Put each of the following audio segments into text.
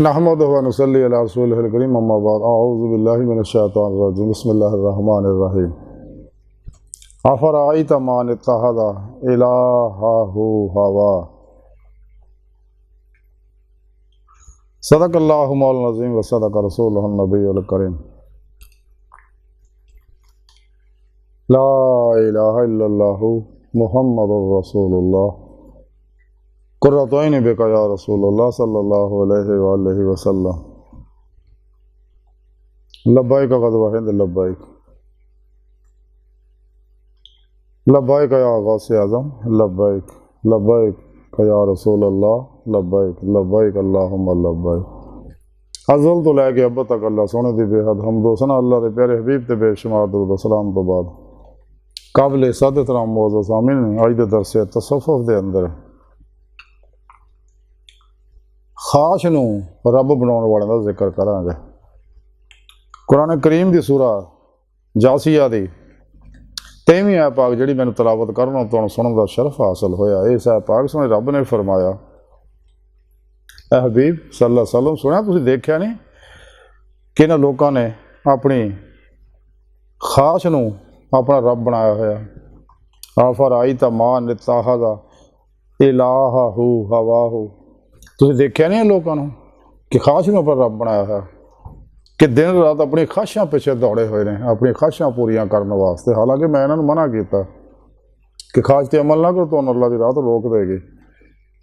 नहमदुहु व नुसल्ली अला रसूलिहिल करीम अम्मा बाद अऊज़ु बिल्लाहि मिनश शैतानिर रजीम बिस्मिल्लाहिर रहमानिर रहीम अफ़रअयत मन इत्तख़ज़ इलाहहु हवा सदक़ल्लाहु मौलाना अज़ीम व सदक़ रसूलुहुन नबियुल करीम ला इलाहा इल्लल्लाहु मुहम्मदुर रसूलुल्लाह कुर्रतु ऐनी बिका या रसूलल्लाह सल्लल्लाहु अलैहि वसल्लम लब्बैक क़द वहिद लब्बैक लब्बैक या गौसे आज़म लब्बैक लब्बैक या रसूलल्लाह लब्बैक लब्बैक अल्लाहुम्मा लब्बैक अज़ल तो लैके अब तक अल्लाह सोने दी बेहद हमदो सना अल्लाह दे प्यारे हबीब ते बेशुमार दुरूद सलाम तो बाद काबिल सद एहतराम मौजूद सामीन अज दे दरस तसव्वुफ़ दे अंदर खाश नूं रब बनाने वाले का जिक्र करांगे। कुरान करीम की सूरा जासिया की 23वीं आयत पाक जी मैंने तलावत करना तो सुनने का शरफ हासिल होया। इस आयत पाक सुने रब ने फरमाया, ए हबीब सल्लल्लाहु अलैहि वसल्लम सुनिया तुसीं देखिया नहीं कि इन्हां लोगों ने अपनी खाश नूं अपना रब बनाया होया। अफ़रअयत मन इत्तख़ज़ इलाहहु हवाहु तुसीं देखिया नहीं लोगों को कि खाश नूं अपना रब बनाया है कि दिन रात अपनी खाशां पिछे दौड़े हुए हैं अपनी खाशां पूरियां करने वास्ते। हालांकि मैं इन्होंने मना किया कि खाश ते अमल ना करो तो अल्लाह की राह तो रोक देगी,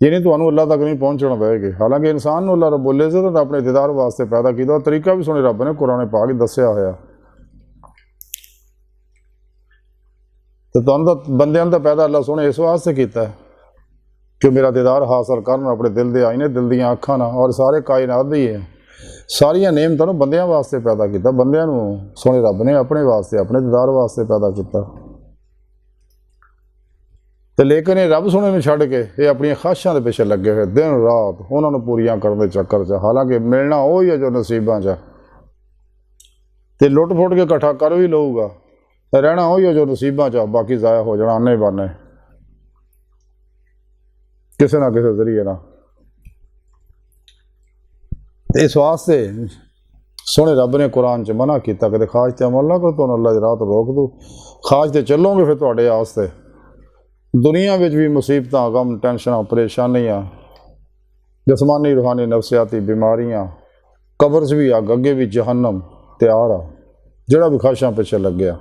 ये नहीं तो अल्लाह तक नहीं पहुँचना देगी। हालांकि इंसान नूं अल्लाह रब्बुल इज़्ज़त ने अपने दीदार वास्ते पैदा किया तरीका भी सुने रब ने कुरान पाक दस्सिया होया। तो तुहानूं बंदियां दा पैदा अल्लाह सोने इस वास्ते किया कि मेरा दीदार हासिल करना अपने दिल के आईने दिल दियाँ अखां ना और सारे कायनात दी है सारिया नेमतां नूं बंदियां वास्ते पैदा किया। बंदियां नूं सोने रब ने अपने वास्ते अपने दीदार वास्ते पैदा किया। तो लेकिन ये रब सोने नूं छड्ड के ये अपनी खाशां दे पिछे लगे हुए दिन रात उन्होंने पूरियां करने के चक्कर च। हालांकि मिलना वही है जो नसीबां च ते लुट फुट के इकट्ठा कर भी लऊगा, रहना वही है जो नसीबां च, बाकी ज़ाया हो जाना आने बाने किसी ना किसी जरिए ना। इस वास्ते सोने रब ने कुरान च मना किया कि खाश ते अमल ना करो तो अल्लाह की राह तो रोक दो। खाश ते चलोगे फिर तुहाडे वास्ते दुनिया में भी मुसीबतां गम टेंशन परेशानियां जिसमानी रूहानी नफसियाती बीमारियां कबर च भी अग अगे भी जहन्नम तैयार आ जिहड़ा भी खाशां पिछे लग गया।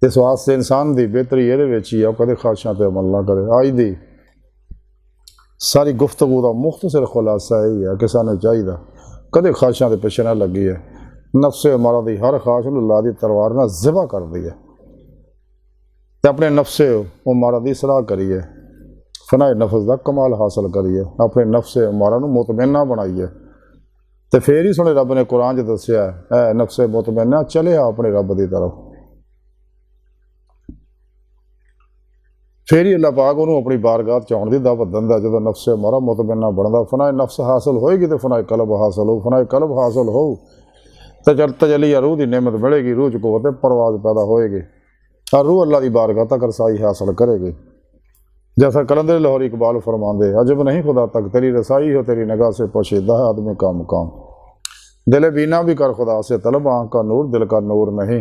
इस वास्ते इंसान की बेहतरी ये ही है कदे खाशां ते अमल ना करे। अज की सारी गुफ्तगू का मुख्तसर खुलासा यही है कि सानू चाहिए कदे खाशां के पिछे ना लगी है। नफ्से अमारा दी हर खाश अल्लाह की तलवार ना ज़िबा कर दी है तो अपने नफ्से अमारा की सलाह करिए फनाए नफस का कमाल हासिल करिए अपने नफ्से अमारा मुतमइन्ना बनाइए। तो फिर ही सुने रब ने कुरान च दस्सिया है नफ्से मुतमइन्ना चले आ अपने रब की तरफ। फिर ही अल्लाह पाक उन्होंने अपनी बारगाह च आउण दी दावत दिंदा। जो नफ्से अमारा मुतमइन्ना बनता फनाए नफ्स हासिल होएगी तो फनाए कलब हासिल हो, फनाए कलब हासिल हो तो तजलिया रूह की नेमत मिलेगी, रूह च कुव्वत परवाज पैदा होएगी और रूह अल्लाह की बारगाह तक रसाई हासिल करेगी। जैसा कलंदर लाहौर इकबाल फरमांदे अजब नहीं खुदा तक तेरी रसाई हो तेरी निगाह से पोशीदा है आदमी का मुकाम। दिल बीना भी कर खुदा से तलब आँख का नूर दिल का नूर नहीं।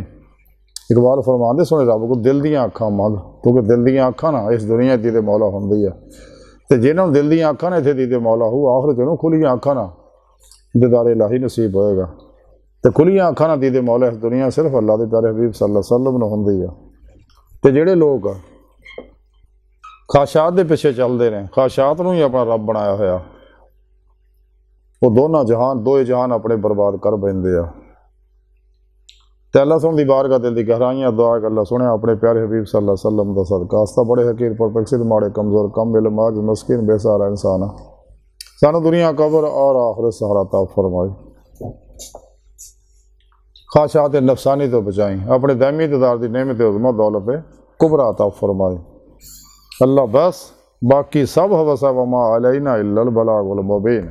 इकबाल फरमांदे सुने रब को दिल दियाँ अखां मंग क्योंकि दिल दियाँ अखां ना इस दुनिया दी दे मौला होंदी है तो जिन्होंने दिल दियाँ अखां ने इत्थे दी दे मौला हो आखिर जिन्होंने खुलियाँ अखां ना दीदार इलाही नसीब होएगा। तो खुलियाँ अखां ना दी दे मौला इस दुनिया सिर्फ अल्लाह के प्यारे हबीब सल्लल्लाहु अलैहि वसल्लम नूं होंदी है। तो जिहड़े लोग खाशात के पिछे चलते हैं खाशात नूं ही अपना रब बनाया होया वो दोनों जहान दोए जहान अपने बर्बाद कर बैठते हैं। तो अल्लाह सुन दी बारगाह दिल की गहराइयां दुआ कि अल्लाह सुने अपने प्यारे हबीब सल्लल्लाहु अलैहि वसल्लम का सदका आस्ता बड़े हकीर परपक्षित माड़े कमज़ोर कम इल्म आज मस्किन बेसहारा इंसान सानू दुनिया कबर और आखिरत सहारा ता फरमाए। खाशात नफसानी तो बचाई अपने दामी दीदार की नेमत उज़्मा दौलत कुबरा ता फरमाए। अल्लाह बस बाकी सब हवसा वमा अलैना इल्लल बलागुल मुबीन।